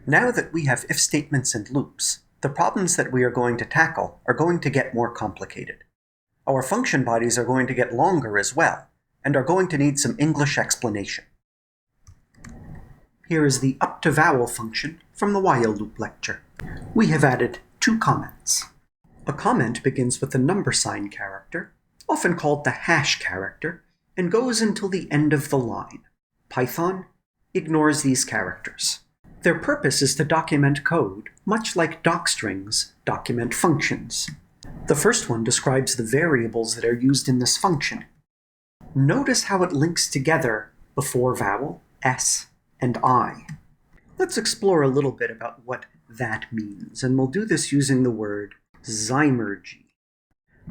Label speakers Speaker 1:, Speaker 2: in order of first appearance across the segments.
Speaker 1: Now that we have if statements and loops, the problems that we are going to tackle are going to get more complicated. Our function bodies are going to get longer as well, and are going to need some English explanation. Here is the up to vowel function from the while loop lecture. We have added 2 comments. A comment begins with a number sign character, often called the hash character, and goes until the end of the line. Python ignores these characters. Their purpose is to document code, much like docstrings document functions. The first one describes the variables that are used in this function. Notice how it links together before vowel, s, and I. Let's explore a little bit about what that means, and we'll do this using the word Zymergy,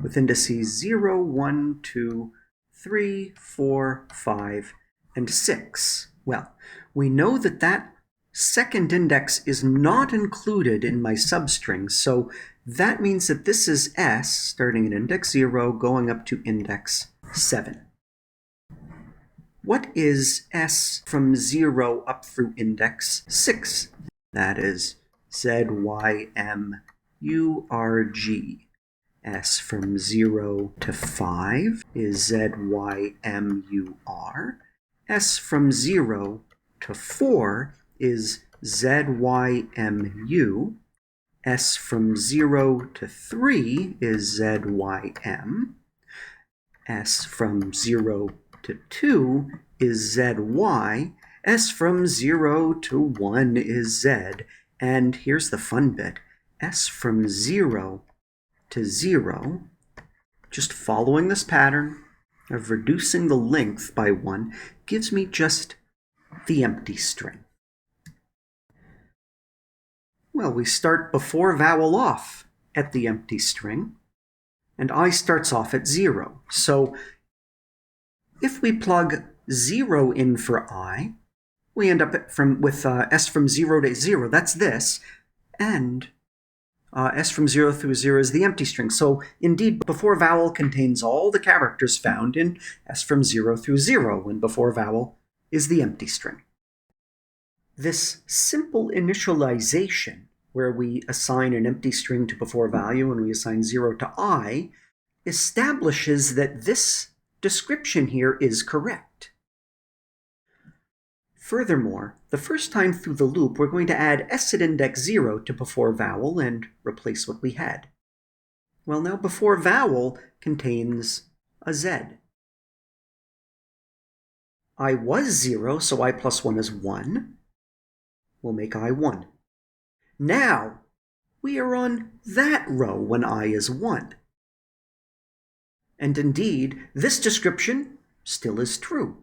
Speaker 1: with indices 0, 1, 2, 3, 4, 5, and 6. Well, we know that that second index is not included in my substring, so that means that this is s, starting at index 0, going up to index 7. What is s from 0 up through index 6? That is ZYMURG. S from 0 to 5 is ZYMUR. S from 0 to 4 is ZYMU. S from 0 to 3 is ZYM. S from 0 to 2 is ZY. S from 0 to 1 is Z. And here's the fun bit. S from 0 to 0, just following this pattern of reducing the length by 1, gives me just the empty string. Well, we start before vowel off at the empty string, and I starts off at 0. So if we plug 0 in for I, we end up with s from 0 to 0. That's this. And s from 0 through 0 is the empty string. So indeed, before vowel contains all the characters found in s from 0 through 0, and before vowel is the empty string. This simple initialization, where we assign an empty string to before value and we assign 0 to I, establishes that this description here is correct. Furthermore, the first time through the loop, we're going to add s at index 0 to before vowel and replace what we had. Well, now before vowel contains a z. I was 0, so I plus 1 is 1. We'll make I 1. Now, we are on that row when I is 1. And indeed, this description still is true.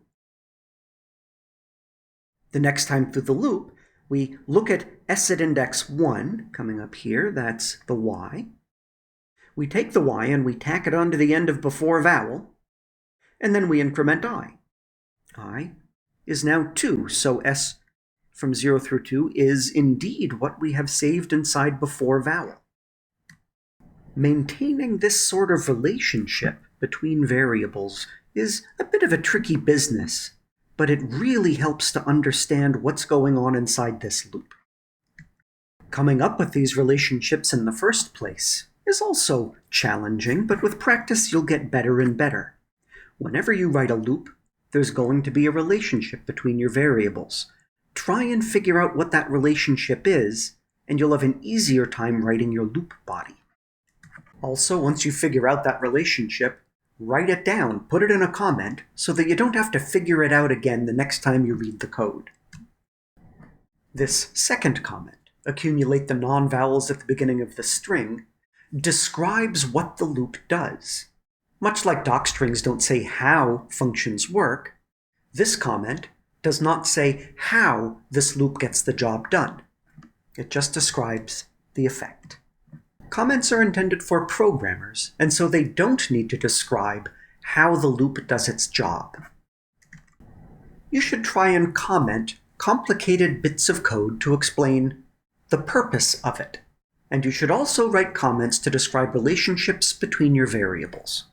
Speaker 1: The next time through the loop, we look at s at index 1, coming up here, that's the y. We take the y and we tack it onto the end of before vowel, and then we increment I. I is now 2, so s from 0 through 2 is indeed what we have saved inside before vowel. Maintaining this sort of relationship between variables is a bit of a tricky business, but it really helps to understand what's going on inside this loop. Coming up with these relationships in the first place is also challenging, but with practice you'll get better and better. Whenever you write a loop, there's going to be a relationship between your variables. Try and figure out what that relationship is, and you'll have an easier time writing your loop body. Also, once you figure out that relationship, write it down, put it in a comment, so that you don't have to figure it out again the next time you read the code. This second comment, accumulate the non-vowels at the beginning of the string, describes what the loop does. Much like docstrings don't say how functions work, this comment does not say how this loop gets the job done. It just describes the effect. Comments are intended for programmers, and so they don't need to describe how the loop does its job. You should try and comment complicated bits of code to explain the purpose of it, and you should also write comments to describe relationships between your variables.